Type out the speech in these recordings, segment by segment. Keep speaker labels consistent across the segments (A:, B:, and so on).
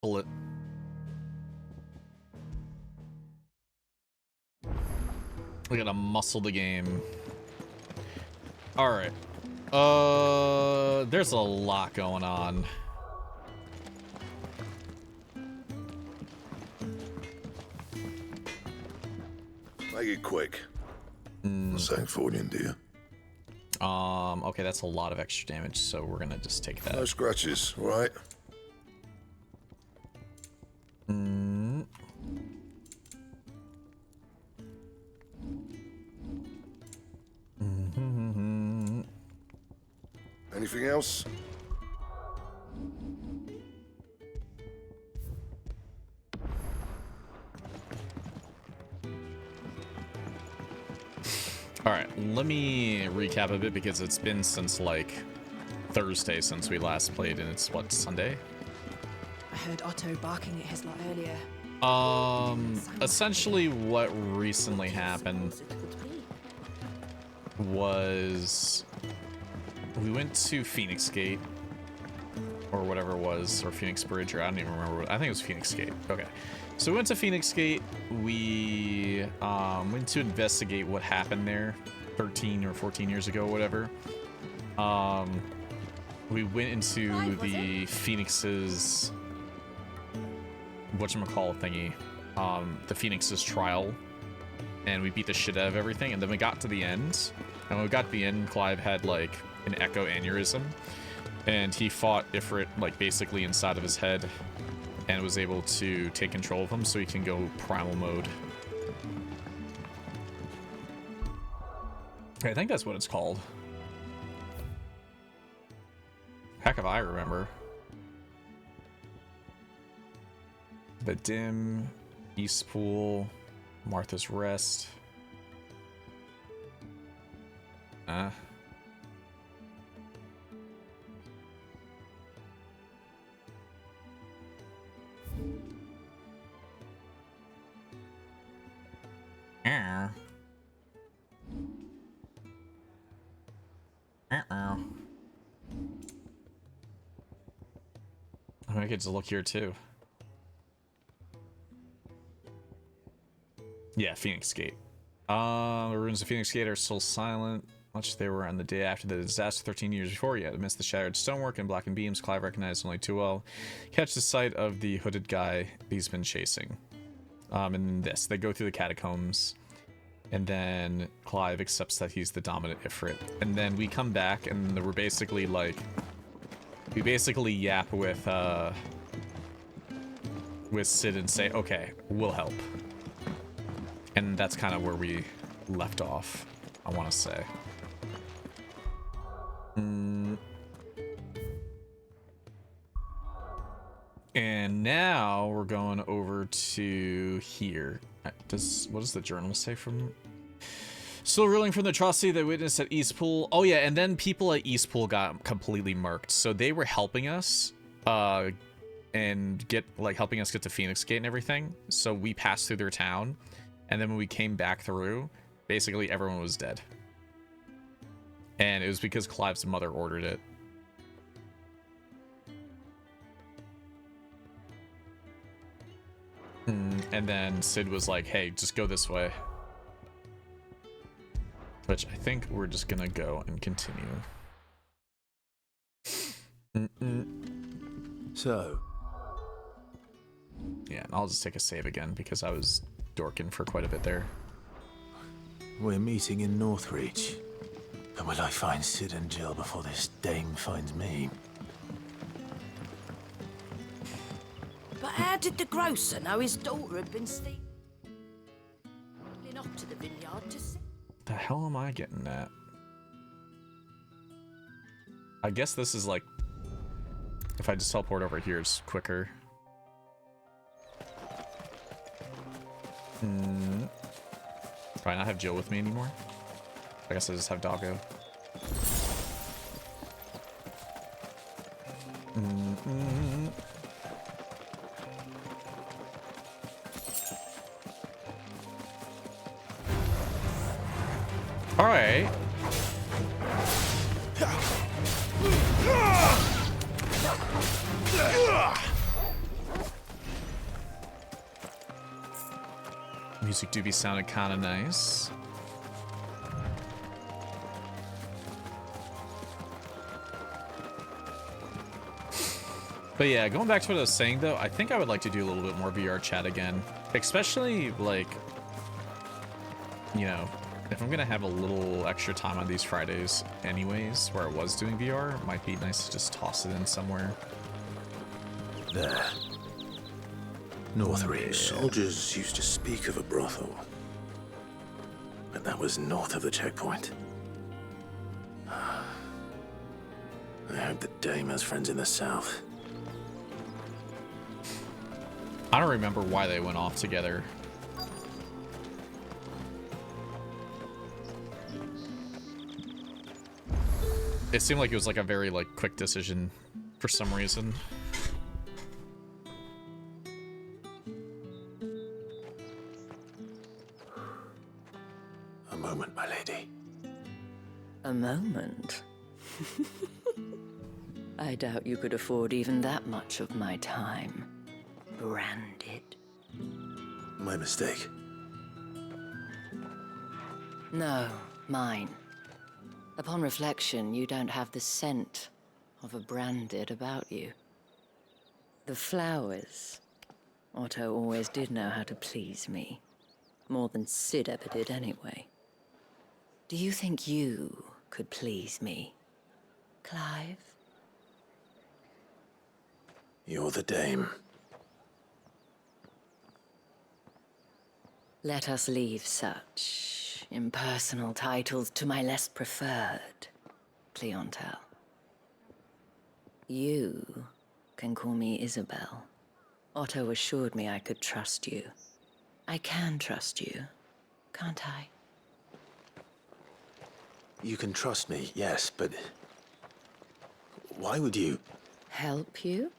A: Bullet. We gotta muscle the game. All right. There's a lot going on.
B: Make it quick. Saying 40, do you?
A: Okay, that's a lot of extra damage, so we're gonna just take that.
B: No scratches, all right? Anything else?
A: All right, let me recap a bit because it's been since like Thursday since we last played, and it's what, Sunday?
C: I heard Otto barking at his lot earlier.
A: Essentially what recently happened was we went to Phoenix Gate or whatever it was, or Phoenix Bridge, or I don't even remember what, I think it was Phoenix Gate. Okay. So we went to Phoenix Gate. We went to investigate what happened there 13 or 14 years ago, whatever. We went into the Phoenix's whatchamacallit thingy, the Phoenix's trial, and we beat the shit out of everything, and then we got to the end, and when we got to the end, Clive had like an echo aneurysm, and he fought Ifrit like basically inside of his head and was able to take control of him so he can go primal mode. I think that's what it's called. Heck if I remember. The Dim, East Pool, Martha's Rest. I get to look here too. Yeah, Phoenix Gate. The ruins of Phoenix Gate are still silent, much they were on the day after the disaster 13 years before. Yet amidst the shattered stonework and blackened beams, Clive recognized only too well catch the sight of the hooded guy he's been chasing. And this, they go through the catacombs, and then Clive accepts that he's the dominant Ifrit. And then we come back, and we're basically like, we basically yap with Sid and say, okay, we'll help. And that's kind of where we left off, I want to say. And now we're going over to here. What does the journal say from? Still reeling from the atrocity they witnessed at Eastpool. Oh yeah, and then people at Eastpool got completely murked. So they were helping us, and helping us get to Phoenix Gate and everything. So we passed through their town, and then when we came back through, basically everyone was dead. And it was because Clive's mother ordered it. And then Sid was like, hey, just go this way. Which I think we're just gonna go and continue.
D: So.
A: Yeah, and I'll just take a save again because I was dorking for quite a bit there.
D: We're meeting in Northreach. But will I find Sid and Jill before this dame finds me?
E: But how did the grocer know his daughter had been stealing off to the vineyard to see?
A: The hell am I getting at? I guess this is like, if I just teleport over here, it's quicker. Do I not have Jill with me anymore? I guess I just have Doggo. All right. Music do be sounding kind of nice. But yeah, going back to what I was saying though, I think I would like to do a little bit more VR chat again. Especially like, you know, if I'm gonna have a little extra time on these Fridays anyways, where I was doing VR, it might be nice to just toss it in somewhere.
D: There. Northreach.
B: Soldiers used to speak of a brothel.
D: But that was north of the checkpoint. I hope the Dame has friends in the south.
A: I don't remember why they went off together. It seemed like it was like a very like quick decision for some reason.
D: A moment, my lady.
E: A moment? I doubt you could afford even that much of my time. Branded.
D: My mistake.
E: No, mine. Upon reflection, you don't have the scent of a branded about you. The flowers. Otto always did know how to please me. More than Sid ever did anyway. Do you think you could please me, Clive?
D: You're the Dame.
E: Let us leave such impersonal titles to my less preferred clientele. You can call me Isabel. Otto assured me I could trust you. I can trust you, can't I?
D: You can trust me, yes, but... why would you...
E: Help you?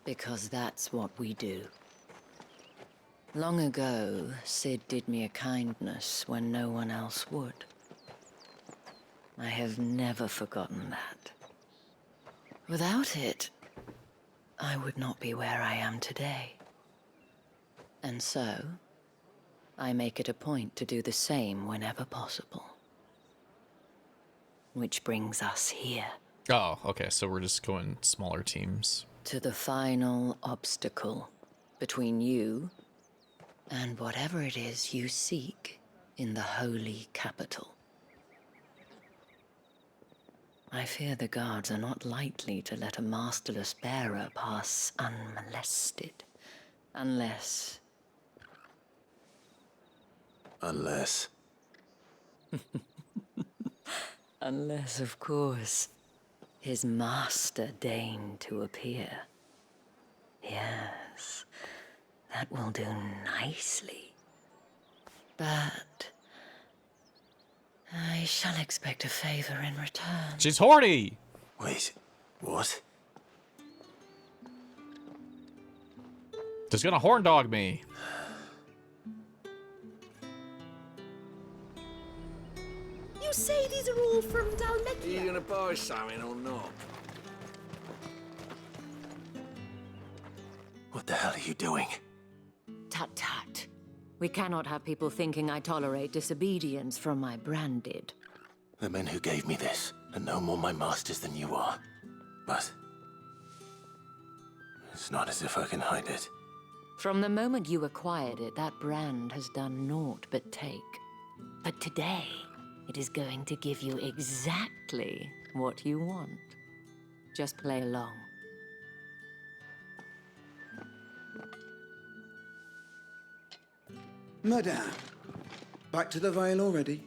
E: Because that's what we do. Long ago, Sid did me a kindness when no one else would. I have never forgotten that. Without it, I would not be where I am today. And so, I make it a point to do the same whenever possible. Which brings us here.
A: Oh, okay, so we're just going smaller teams.
E: To the final obstacle between you and whatever it is you seek in the holy capital. I fear the guards are not likely to let a masterless bearer pass unmolested. Unless...
D: Unless...
E: Unless, of course, his master deigned to appear. Yes, that will do nicely. But... I shall expect a favor in return.
A: She's horny!
D: Wait, what?
A: Just gonna horn dog me.
C: You say these are all from
F: Are you
C: Dalmekia?
F: gonna buy something or not?
D: What the hell are you doing?
E: Tut tut. We cannot have people thinking I tolerate disobedience from my branded.
D: The men who gave me this are no more my masters than you are. But... it's not as if I can hide it.
E: From the moment you acquired it, that brand has done naught but take. But today, it is going to give you exactly what you want. Just play along.
G: Madame, back to the Vale already?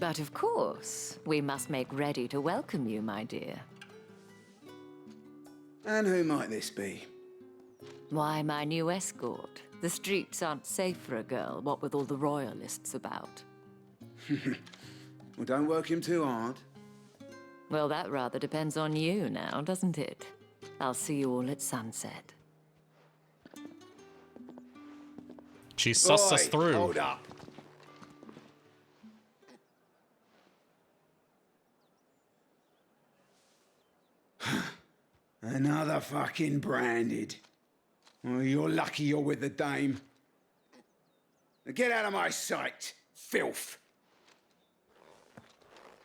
E: But of course, we must make ready to welcome you, my dear.
G: And who might this be?
E: Why, my new escort. The streets aren't safe for a girl, what with all the royalists about.
G: Well, don't work him too hard.
E: Well, that rather depends on you now, doesn't it? I'll see you all at sunset.
A: She sussed us
G: Oi,
A: through.
G: Hold up. Another fucking branded. Well, you're lucky you're with the Dame. Now get out of my sight, filth.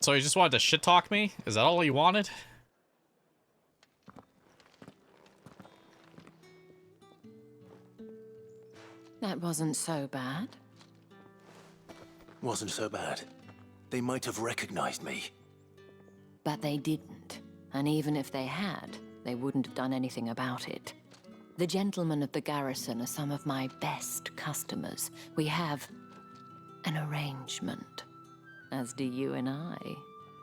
A: So he just wanted to shit talk me? Is that all he wanted?
E: That wasn't so bad.
D: Wasn't so bad. They might have recognized me.
E: But they didn't. And even if they had, they wouldn't have done anything about it. The gentlemen of the garrison are some of my best customers. We have an arrangement, as do you and I.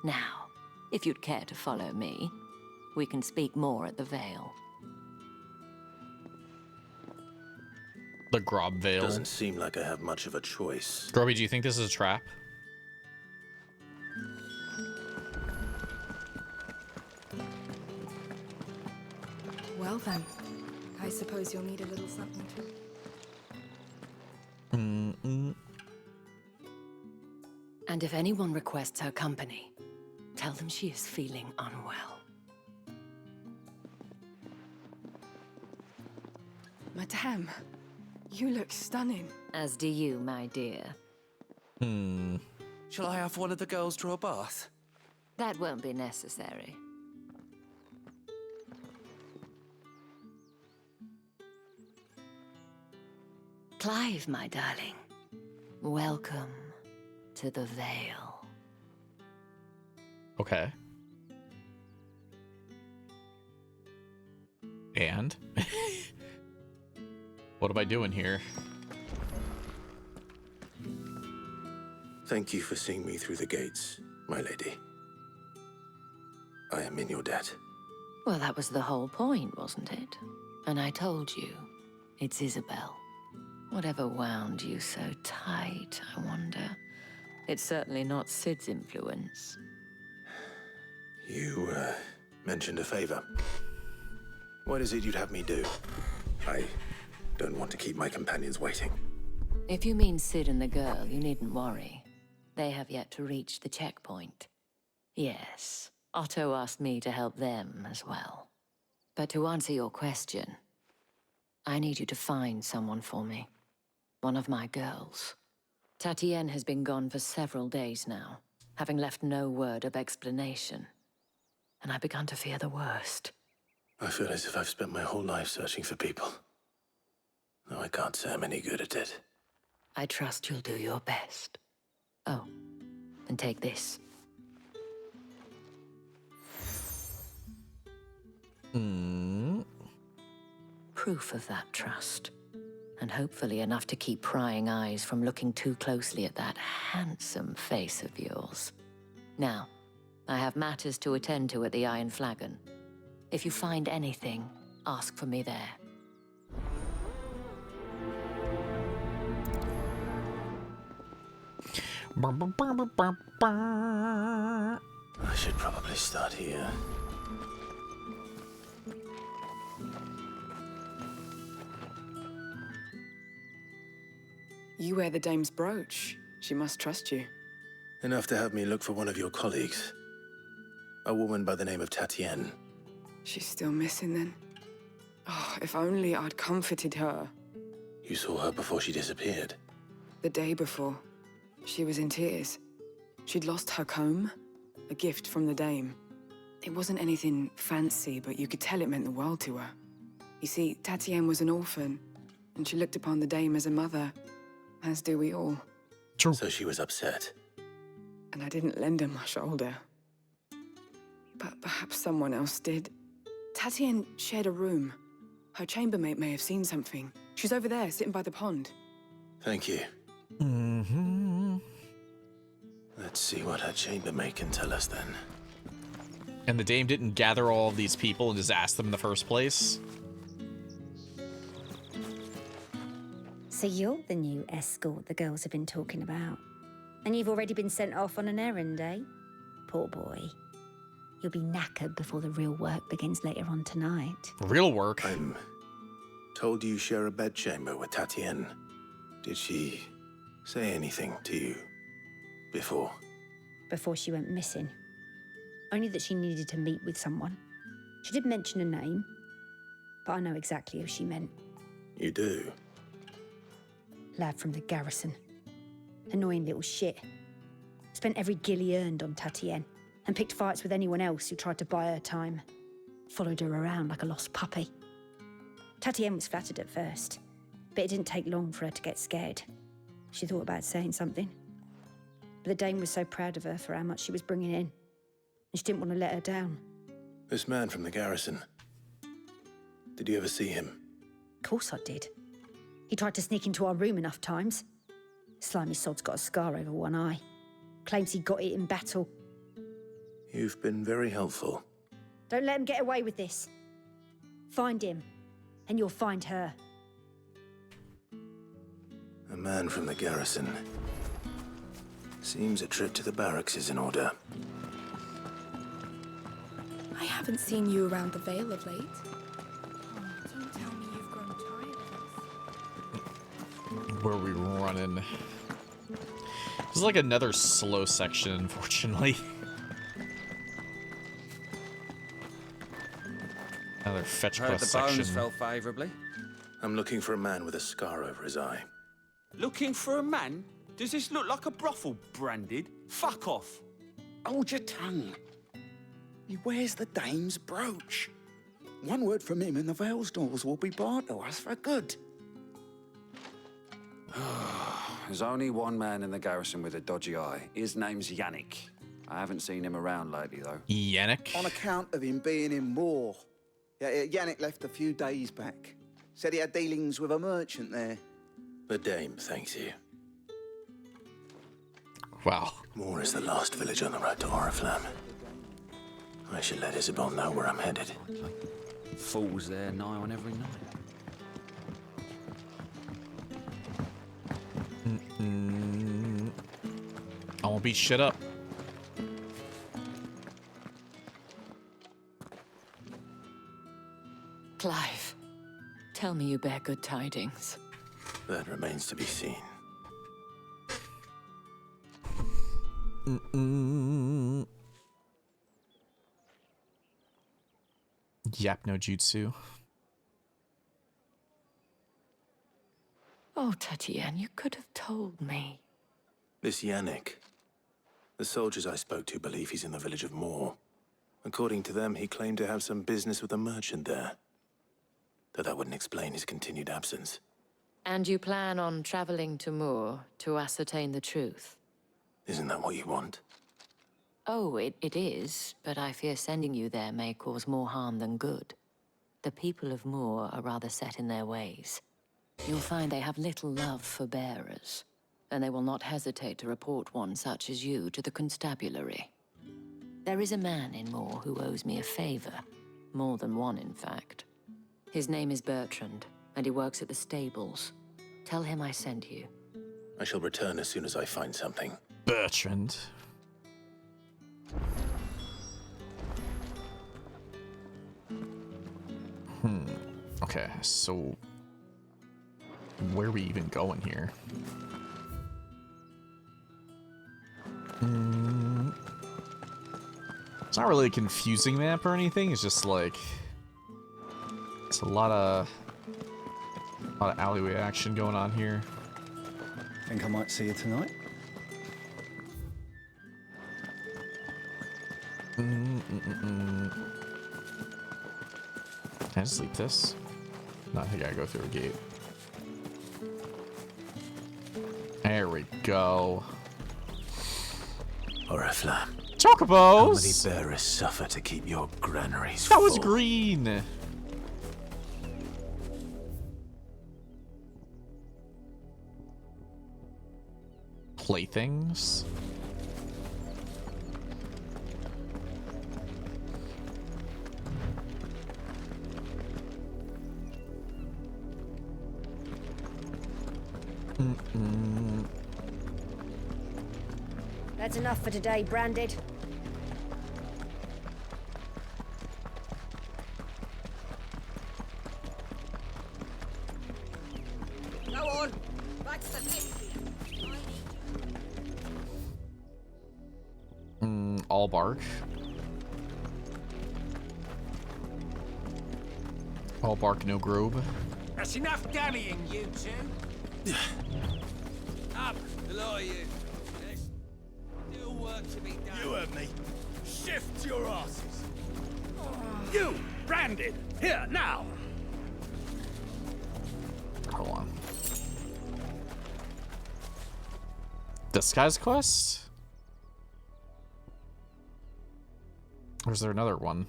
E: Now, if you'd care to follow me, we can speak more at the Vale.
A: The Grob Vale.
D: Doesn't seem like I have much of a choice.
A: Groby, do you think this is a trap?
C: Well then, I suppose you'll need a little something to...
E: And if anyone requests her company, tell them she is feeling unwell.
C: Madame, you look stunning.
E: As do you, my dear.
F: Shall I have one of the girls draw a bath?
E: That won't be necessary. Clive, my darling. Welcome to the Vale.
A: Okay. And? What am I doing here?
D: Thank you for seeing me through the gates, my lady. I am in your debt.
E: Well, that was the whole point, wasn't it? And I told you, it's Isabel. Whatever wound you so tight, I wonder. It's certainly not Sid's influence.
D: You, mentioned a favor. What is it you'd have me do? I don't want to keep my companions waiting.
E: If you mean Sid and the girl, you needn't worry. They have yet to reach the checkpoint. Yes, Otto asked me to help them as well. But to answer your question, I need you to find someone for me. One of my girls. Tatienne has been gone for several days now, having left no word of explanation. And I've begun to fear the worst.
D: I feel as if I've spent my whole life searching for people. Though I can't say I'm any good at it.
E: I trust you'll do your best. Oh, and take this. Proof of that trust. And hopefully enough to keep prying eyes from looking too closely at that handsome face of yours. Now, I have matters to attend to at the Iron Flagon. If you find anything, ask for me there.
D: I should probably start here.
C: You wear the dame's brooch. She must trust you.
D: Enough to have me look for one of your colleagues. A woman by the name of Tatienne.
C: She's still missing then. Oh, if only I'd comforted her.
D: You saw her before she disappeared.
C: The day before, she was in tears. She'd lost her comb, a gift from the dame. It wasn't anything fancy, but you could tell it meant the world to her. You see, Tatienne was an orphan, and she looked upon the dame as a mother, as do we all.
A: True.
D: So she was upset.
C: And I didn't lend her my shoulder. But perhaps someone else did. Tatienne shared a room. Her chambermaid may have seen something. She's over there, sitting by the pond.
D: Thank you. Let's see what her chambermaid can tell us then.
A: And the dame didn't gather all of these people and just ask them in the first place?
H: So you're the new escort the girls have been talking about. And you've already been sent off on an errand, eh? Poor boy. You'll be knackered before the real work begins later on tonight.
A: Real work?
D: I'm told you share a bedchamber with Tatienne. Did she say anything to you before?
H: Before she went missing. Only that she needed to meet with someone. She did mention a name, but I know exactly who she meant.
D: You do?
H: Lad from the garrison. Annoying little shit. Spent every guil he earned on Tatienne, and picked fights with anyone else who tried to buy her time. Followed her around like a lost puppy. Tatienne was flattered at first, but it didn't take long for her to get scared. She thought about saying something. But the Dame was so proud of her for how much she was bringing in, and she didn't want to let her down.
D: This man from the garrison. Did you ever see him?
H: Of course I did. He tried to sneak into our room enough times. Slimy sod's got a scar over one eye. Claims he got it in battle.
D: You've been very helpful.
H: Don't let him get away with this. Find him, and you'll find her.
D: A man from the garrison. Seems a trip to the barracks is in order.
I: I haven't seen you around the Vale of late. Don't tell me you've grown tired of us.
A: Where are we running? This is like another slow section, unfortunately. Another fetch
G: Heard
A: quest
G: the bones
A: section.
G: fell favourably.
D: I'm looking for a man with a scar over his eye.
F: Looking for a man? Does this look like a brothel branded? Fuck off.
G: Hold your tongue. He wears the Dame's brooch. One word from him and the Vale's doors will be barred to us for good.
F: There's only one man in the garrison with a dodgy eye. His name's Yannick. I haven't seen him around lately, though.
A: Yannick?
J: On account of him being in war. Yeah, Yannick left a few days back. Said he had dealings with a merchant there.
D: The Dame thanks you.
A: Wow.
D: Moor is the last village on the road to Oriflamme. I should let Isabel know where I'm headed.
F: Falls there nigh on every night.
A: I won't beat shit up.
E: Clive, tell me you bear good tidings.
D: That remains to be seen.
A: Yap no jutsu.
E: Oh, Tatienne, you could have told me.
D: This Yannick. The soldiers I spoke to believe he's in the village of Moor. According to them, he claimed to have some business with a merchant there. Though that wouldn't explain his continued absence.
E: And you plan on traveling to Moor to ascertain the truth?
D: Isn't that what you want?
E: Oh, it is, but I fear sending you there may cause more harm than good. The people of Moor are rather set in their ways. You'll find they have little love for bearers, and they will not hesitate to report one such as you to the constabulary. There is a man in Moor who owes me a favor. More than one, in fact. His name is Bertrand, and he works at the stables. Tell him I sent you.
D: I shall return as soon as I find something.
A: Bertrand. Okay, so where are we even going here? It's not really a confusing map or anything. It's just like it's a lot of alleyway action going on here.
J: Think I might see you tonight?
A: Can I just leave this? No, I think I gotta go through a gate. There we go.
D: Oriflamme.
A: Chocobos!
D: How many bearers suffer to keep your granaries
A: That
D: full?
A: was green! Playthings?
H: That's enough for today, Branded.
I: Go on, back to the pit.
A: All bark. All bark, no grove.
F: That's enough dallying, you two.
K: Up, the lot of you. There's still work to be done.
L: You heard me. Shift your asses. You, Brandon, here, now.
A: Hold on. Disguise quest? Or is there another one?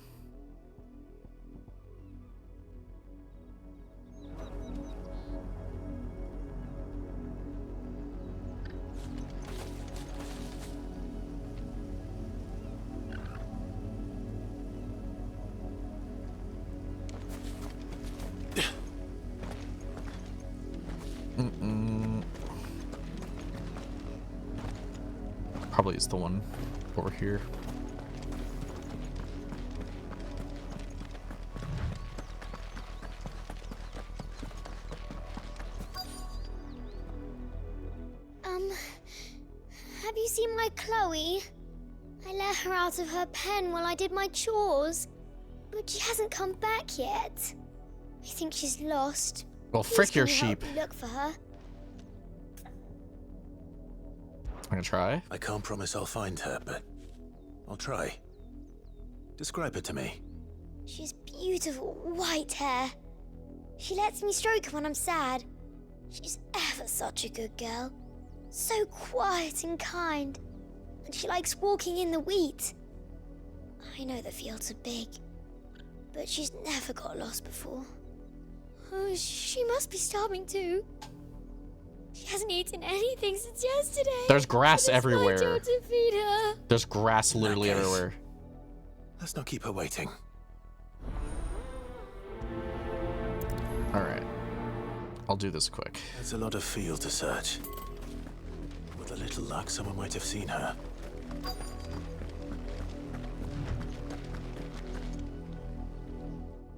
A: Probably is the one over here.
M: Have you seen my Chloe? I let her out of her pen while I did my chores, but she hasn't come back yet. I think she's lost.
A: Well,
M: Please
A: frick your
M: can you help
A: sheep.
M: me look for her.
A: I'm gonna try.
D: I can't promise I'll find her, but I'll try. Describe her to me.
M: She has beautiful white hair. She lets me stroke her when I'm sad. She's ever such a good girl. So quiet and kind. And she likes walking in the wheat. I know the fields are big, but she's never got lost before. Oh, she must be starving too. She hasn't eaten anything since yesterday.
A: There's grass
M: And it's my
A: everywhere.
M: job to feed her.
A: There's grass literally
D: case,
A: everywhere.
D: Let's not keep her waiting.
A: Alright. I'll do this quick.
D: There's a lot of field to search. With a little luck, someone might have seen her.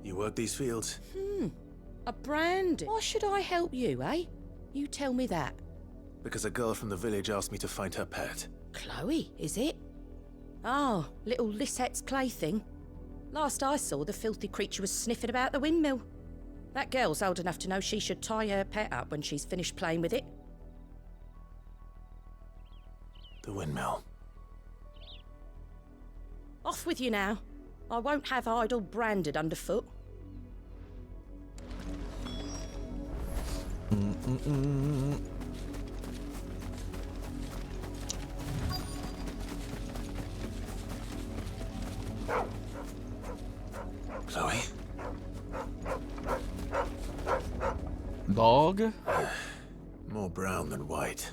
D: You work these fields?
N: A brand. Why should I help you, eh? You tell me that.
D: Because a girl from the village asked me to find her pet.
N: Chloe, is it? Oh, little Lisette's plaything. Last I saw, the filthy creature was sniffing about the windmill. That girl's old enough to know she should tie her pet up when she's finished playing with it.
D: The windmill.
N: Off with you now. I won't have idle branded underfoot.
D: Chloe?
A: Dog?
D: More brown than white.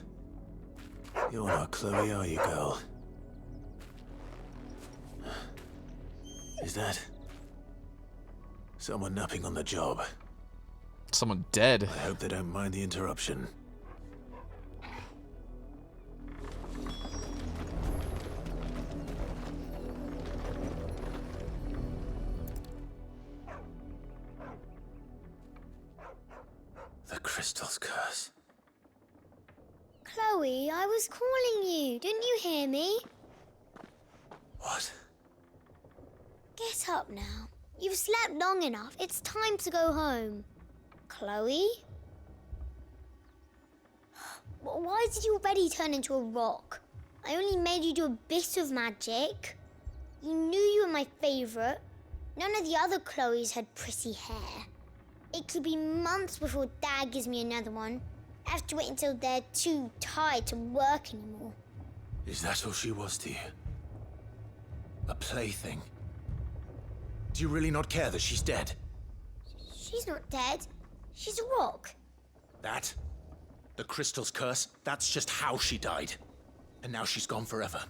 D: You're not Chloe, are you, girl? Is that someone napping on the job?
A: Someone dead.
D: I hope they don't mind the interruption. The crystal's curse.
M: Chloe, I was calling you. Didn't you hear me?
D: What?
M: Get up now. You've slept long enough. It's time to go home. Chloe? Why did you already turn into a rock? I only made you do a bit of magic. You knew you were my favorite. None of the other Chloes had pretty hair. It could be months before Dad gives me another one. I have to wait until they're too tired to work anymore.
D: Is that all she was to you? A plaything? Do you really not care that she's dead?
M: She's not dead. She's a rock.
D: That? The crystal's curse? That's just how she died. And now she's gone forever.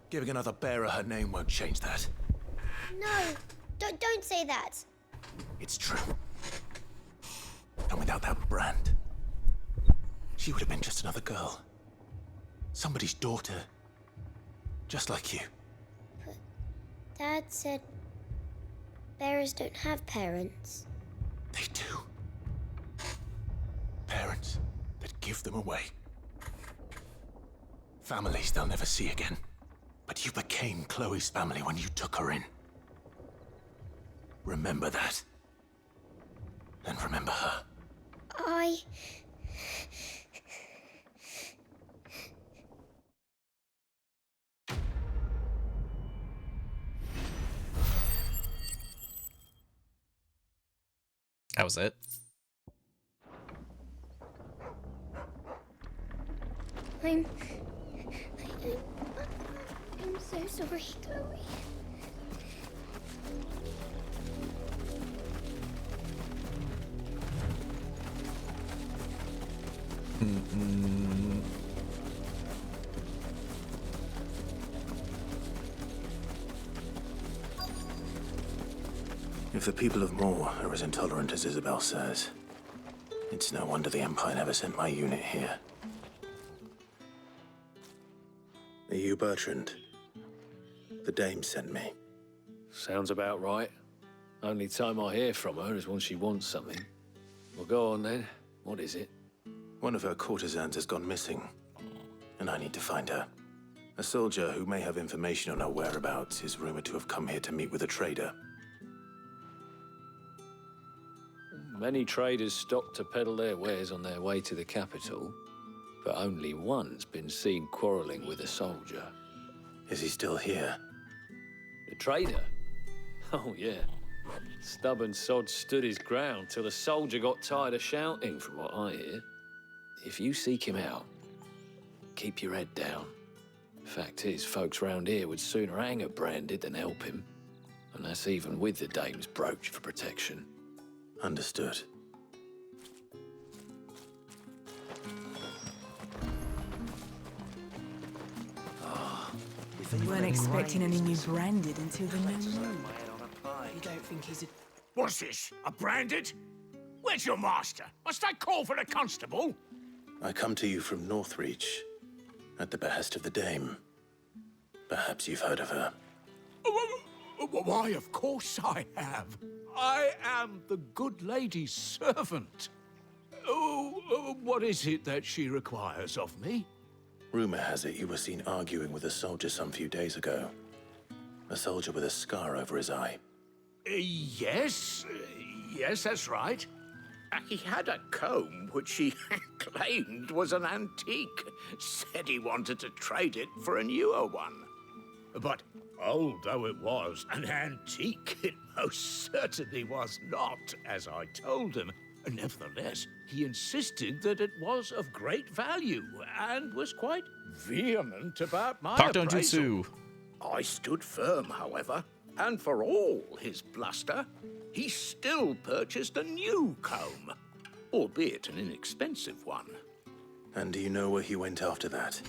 D: Giving another bearer her name won't change that.
M: No, don't say that.
D: It's true. And without that brand, she would have been just another girl. Somebody's daughter. Just like you.
M: But Dad said bearers don't have parents.
D: They do. Parents that give them away. Families they'll never see again. But you became Chloe's family when you took her in. Remember that. And remember her.
M: I
A: That was it.
M: I'm so sorry, Chloe.
D: If the people of Moor are as intolerant as Isabel says, it's no wonder the Empire never sent my unit here. Are you Bertrand? The dame sent me.
O: Sounds about right. Only time I hear from her is when she wants something. Well, go on then. What is it?
D: One of her courtesans has gone missing, and I need to find her. A soldier who may have information on her whereabouts is rumored to have come here to meet with a trader.
O: Many traders stop to peddle their wares on their way to the capital, but only one's been seen quarreling with a soldier.
D: Is he still here?
O: The trader? Oh, yeah. Stubborn sod stood his ground till the soldier got tired of shouting, from what I hear. If you seek him out, keep your head down. Fact is, folks round here would sooner hang a branded than help him. And that's even with the dame's brooch for protection.
D: Understood.
C: We weren't expecting any new branded until the new moon.
L: You don't think he's a... What's this? A branded? Where's your master? Must I call for the constable?
D: I come to you from Northreach, at the behest of the dame. Perhaps you've heard of her.
L: Why, of course I have. I am the good lady's servant. Oh, what is it that she requires of me?
D: Rumor has it you were seen arguing with a soldier some few days ago. A soldier with a scar over his eye.
L: Yes, that's right. He had a comb which he claimed was an antique. Said he wanted to trade it for a newer one. But old though it was, an antique it most certainly was not, as I told him. Nevertheless, he insisted that it was of great value and was quite vehement about my appraisal. I stood firm, however, and for all his bluster, he still purchased a new comb, albeit an inexpensive one.
D: And do you know where he went after that?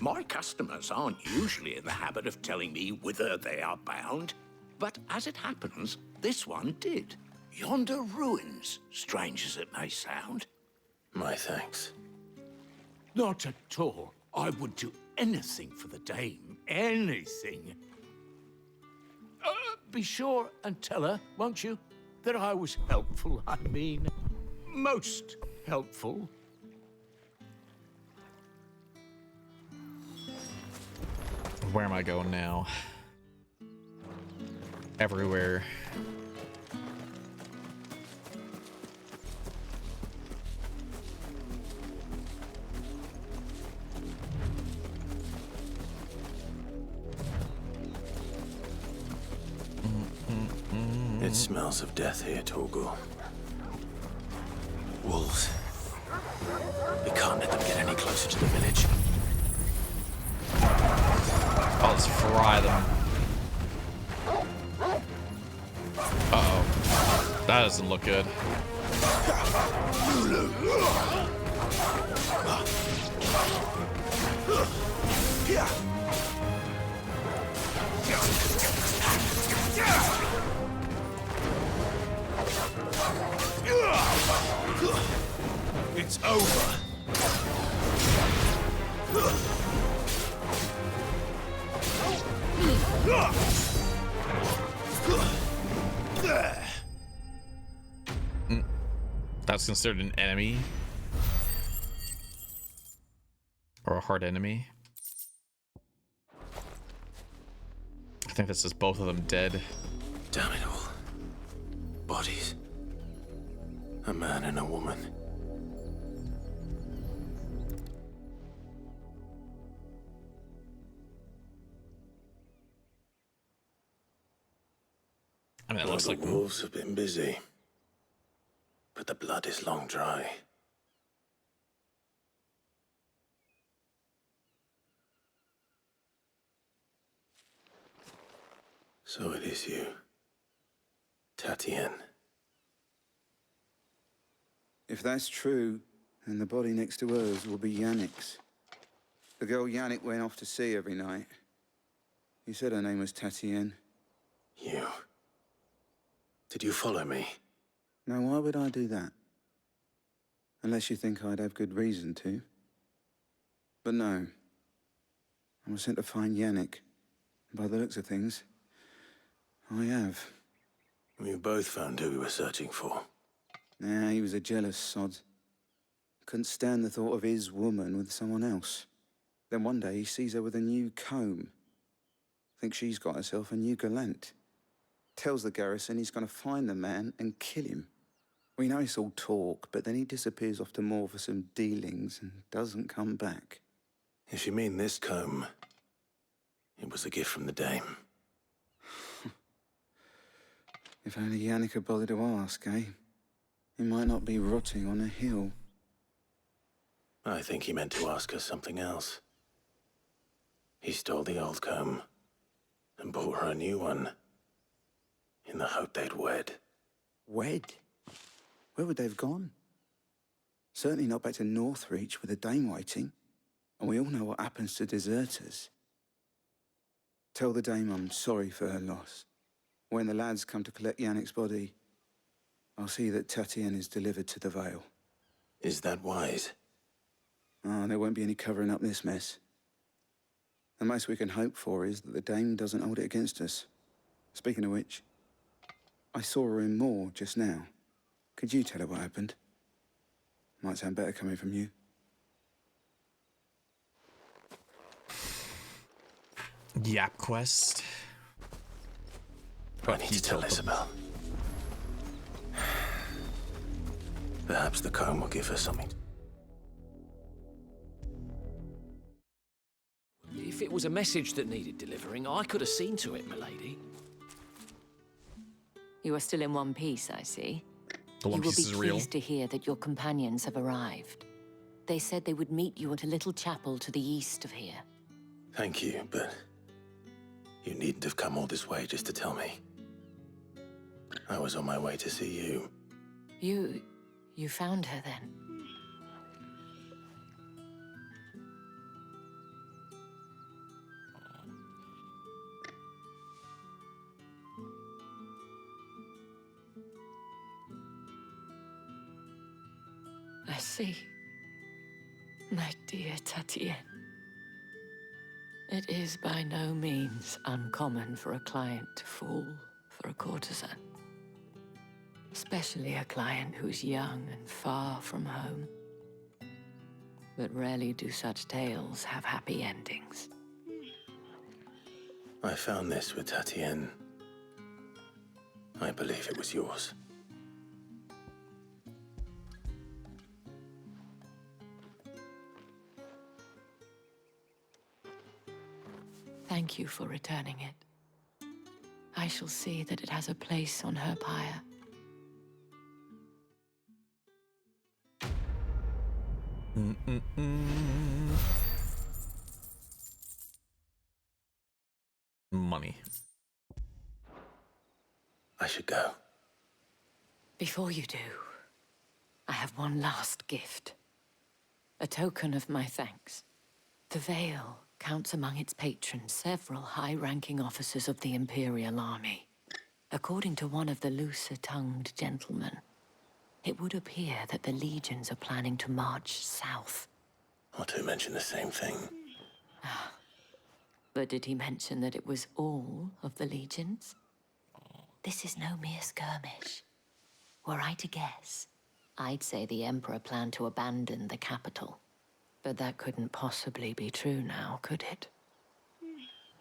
L: My customers aren't usually in the habit of telling me whither they are bound, but as it happens, this one did. Yonder ruins, strange as it may sound.
D: My thanks.
L: Not at all. I would do anything for the dame. Anything. Be sure and tell her, won't you, that I was helpful. I mean, most helpful.
A: Where am I going now? Everywhere.
D: It smells of death here, Torgal. Wolves. We can't let them get any closer to the village.
A: I'll just fry them. Uh-oh. That doesn't look good.
L: It's over.
A: That's considered an enemy? Or a hard enemy? I think this is both of them dead.
D: Damn it all. Bodies. A man and a woman.
A: I mean, it looks like
D: the wolves have been busy. but the blood is long dry. So it is you, Tatienne.
J: If that's true, then the body next to hers will be Yannick's. The girl Yannick went off to see every night. He said her name was Tatienne.
D: You... Did you follow me?
J: Now, why would I do that? Unless you think I'd have good reason to. But no. I was sent to find Yannick. By the looks of things, I have.
D: We both found who we were searching for.
J: Nah, he was a jealous sod. Couldn't stand the thought of his woman with someone else. Then one day he sees her with a new comb. Thinks she's got herself a new gallant. Tells the garrison he's gonna find the man and kill him. We know it's all talk, but then he disappears off to Moor for some dealings and doesn't come back.
D: If you mean this comb, it was a gift from the dame.
J: If only Yannick had bothered to ask, eh? He might not be rotting on a hill.
D: I think he meant to ask us something else. He stole the old comb and bought her a new one in the hope they'd wed.
J: Wed? Where would they have gone? Certainly not back to Northreach with a dame waiting. And we all know what happens to deserters. Tell the dame I'm sorry for her loss. When the lads come to collect Yannick's body, I'll see that Tatienne is delivered to the Vale.
D: Is that wise?
J: Oh, there won't be any covering up this mess. The most we can hope for is that the dame doesn't hold it against us. Speaking of which, I saw her in Moor just now. Could you tell her what happened? Might sound better coming from you.
A: Yap quest.
D: I need to tell Isabel. Perhaps the comb will give her something.
O: If it was a message that needed delivering, I could have seen to it, milady.
E: You are still in one piece, I see.
A: The One Piece is
E: You will be
A: real.
E: pleased to hear that your companions have arrived. They said they would meet you at a little chapel to the east of here.
D: Thank you, but you needn't have come all this way just to tell me. I was on my way to see you.
E: You found her then? I see. My dear Tatienne. It is by no means uncommon for a client to fall for a courtesan. Especially a client who's young and far from home. But rarely do such tales have happy endings.
D: I found this with Tatienne. I believe it was yours.
E: Thank you for returning it. I shall see that it has a place on her pyre.
A: Money.
D: I should go.
E: Before you do, I have one last gift. A token of my thanks. The Vale counts among its patrons several high-ranking officers of the Imperial Army. According to one of the looser-tongued gentlemen, it would appear that the legions are planning to march south.
D: Not to mention the same thing.
E: But did he mention that it was all of the legions? This is no mere skirmish. Were I to guess, I'd say the Emperor planned to abandon the capital. But that couldn't possibly be true now, could it?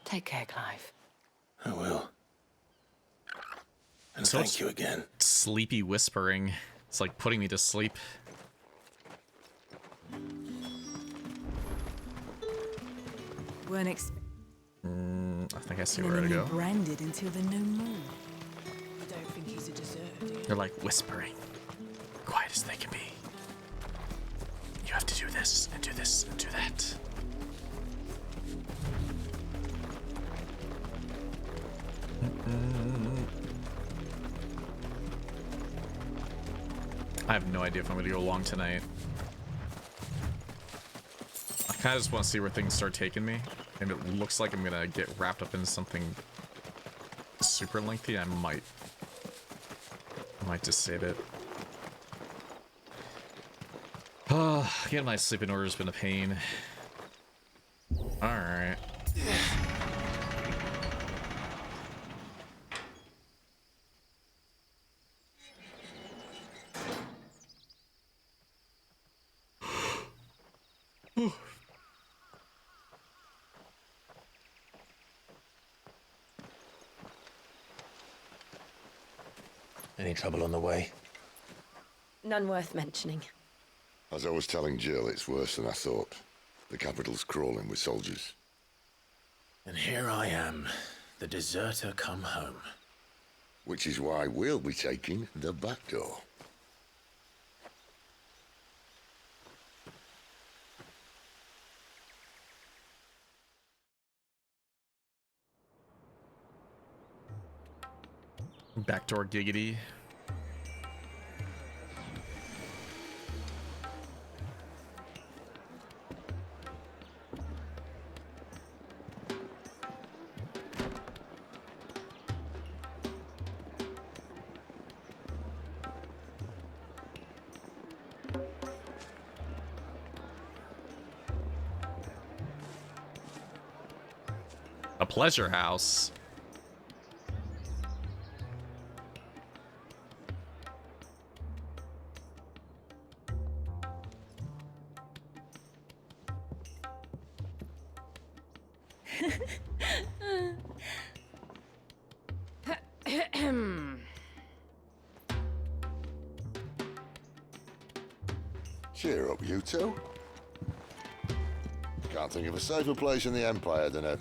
E: Take care, Clive.
D: I will. And
A: So
D: thank you again.
A: Sleepy whispering. It's like putting me to sleep.
C: Weren't
A: I think I see where to go.
C: branded until the no more. I don't think he's a deserter.
A: They're like whispering. quiet as they can be. You have to do this, and do this, and do that. I have no idea if I'm going to go long tonight. I kind of just want to see where things start taking me. And it looks like I'm going to get wrapped up in something super lengthy. I might just save it. Getting my sleep in order has been a pain. Alright.
D: Any trouble on the way?
N: None worth mentioning.
B: As I was telling Jill, it's worse than I thought. The capital's crawling with soldiers.
D: And here I am, the deserter come home.
B: Which is why we'll be taking the back door.
A: Backdoor giggity. A pleasure house.
B: Cheer up, you two. Can't think of a safer place in the Empire than a...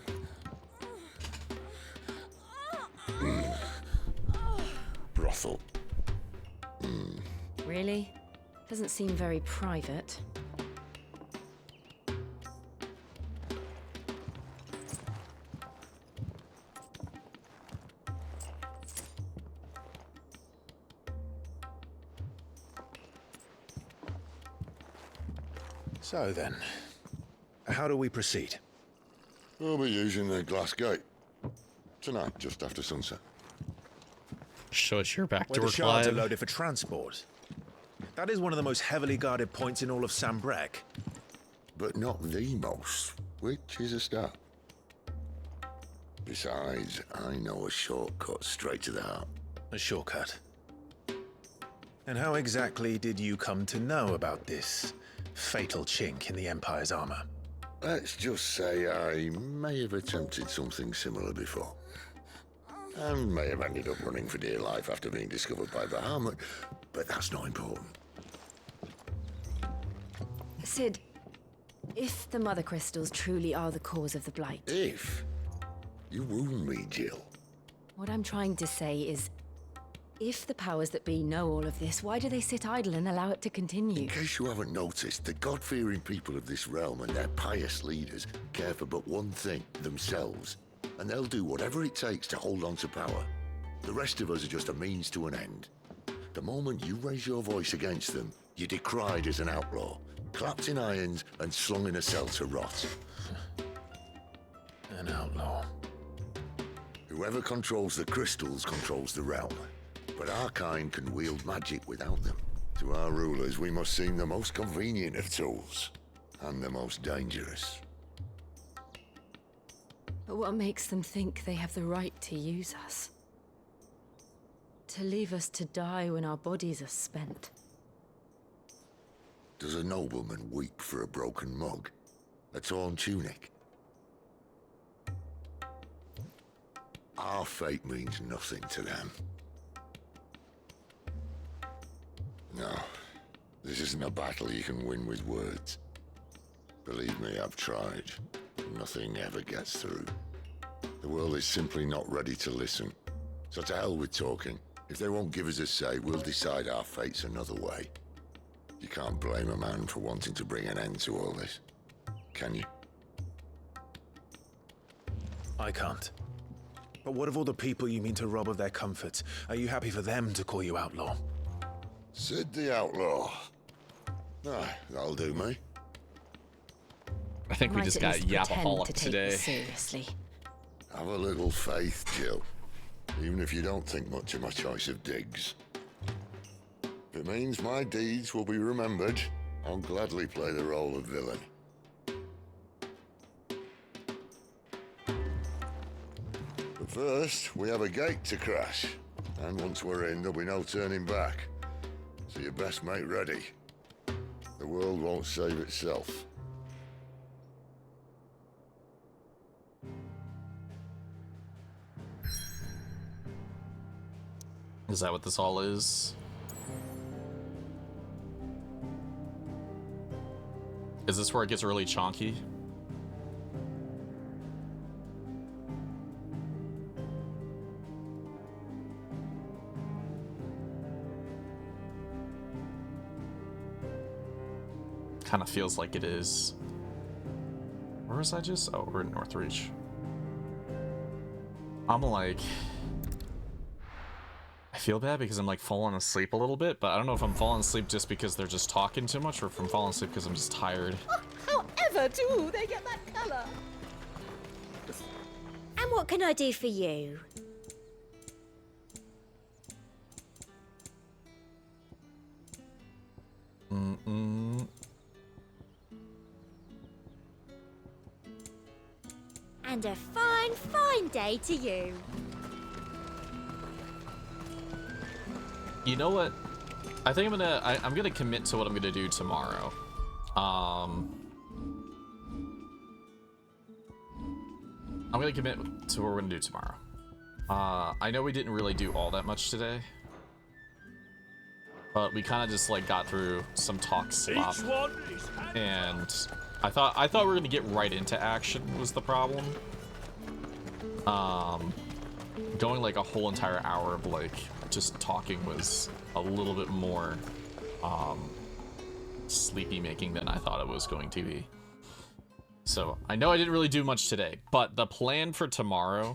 B: brothel.
N: Really? Doesn't seem very private.
D: So then, how do we proceed?
B: We'll be using the glass gate. Tonight, just after sunset.
A: Show us your back
D: Where
A: door,
D: the shards are
A: Clive.
D: loaded for transport. That is one of the most heavily guarded points in all of Sambrec.
B: But not the most, which is a start. Besides, I know a shortcut straight to the heart.
D: A shortcut? And how exactly did you come to know about this fatal chink in the Empire's armor?
B: Let's just say I may have attempted something similar before. And may have ended up running for dear life after being discovered by Bahamut, but that's not important.
N: Sid, if the Mother Crystals truly are the cause of the Blight...
B: If? You wound me, Jill.
N: What I'm trying to say is, if the powers that be know all of this, why do they sit idle and allow it to continue?
B: In case you haven't noticed, the God-fearing people of this realm and their pious leaders care for but one thing, themselves. And they'll do whatever it takes to hold on to power. The rest of us are just a means to an end. The moment you raise your voice against them, you're decried as an outlaw, clapped in irons and slung in a cell to rot.
D: An outlaw.
B: Whoever controls the crystals controls the realm. But our kind can wield magic without them. To our rulers, we must seem the most convenient of tools. And the most dangerous.
N: But what makes them think they have the right to use us? To leave us to die when our bodies are spent?
B: Does a nobleman weep for a broken mug? A torn tunic? Our fate means nothing to them. No, this isn't a battle you can win with words. Believe me, I've tried. Nothing ever gets through. The world is simply not ready to listen. So to hell with talking. If they won't give us a say, we'll decide our fates another way. You can't blame a man for wanting to bring an end to all this, can you?
D: I can't. But what of all the people you mean to rob of their comforts? Are you happy for them to call you outlaw?
B: Sid the Outlaw. Aye, that'll do me.
A: I think we
H: Might
A: just
H: at
A: got
H: least pretend
A: yapaholic
H: to take
A: today.
H: this seriously.
B: Have a little faith, Jill. Even if you don't think much of my choice of digs. If it means my deeds will be remembered, I'll gladly play the role of villain. But first, we have a gate to crash. And once we're in, there'll be no turning back. So you best make ready. The world won't save itself.
A: Is that what this all is? Is this where it gets really chonky? Kind of feels like it is. Where was I just? Oh, we're in Northreach. I'm like... I feel bad because I'm like falling asleep a little bit, but I don't know if I'm falling asleep just because they're just talking too much or if I'm falling asleep because I'm just tired.
N: However do they get that colour?
H: And what can I do for you? And a fine, fine day to you.
A: You know what? I think I'm gonna commit to what I'm gonna do tomorrow. I'm gonna commit to what we're gonna do tomorrow. I know we didn't really do all that much today, but we kind of just like got through some talk slop, and I thought we were gonna get right into action was the problem. Going like a whole entire hour of like just talking was a little bit more sleepy making than I thought it was going to be. So I know I didn't really do much today, but the plan for tomorrow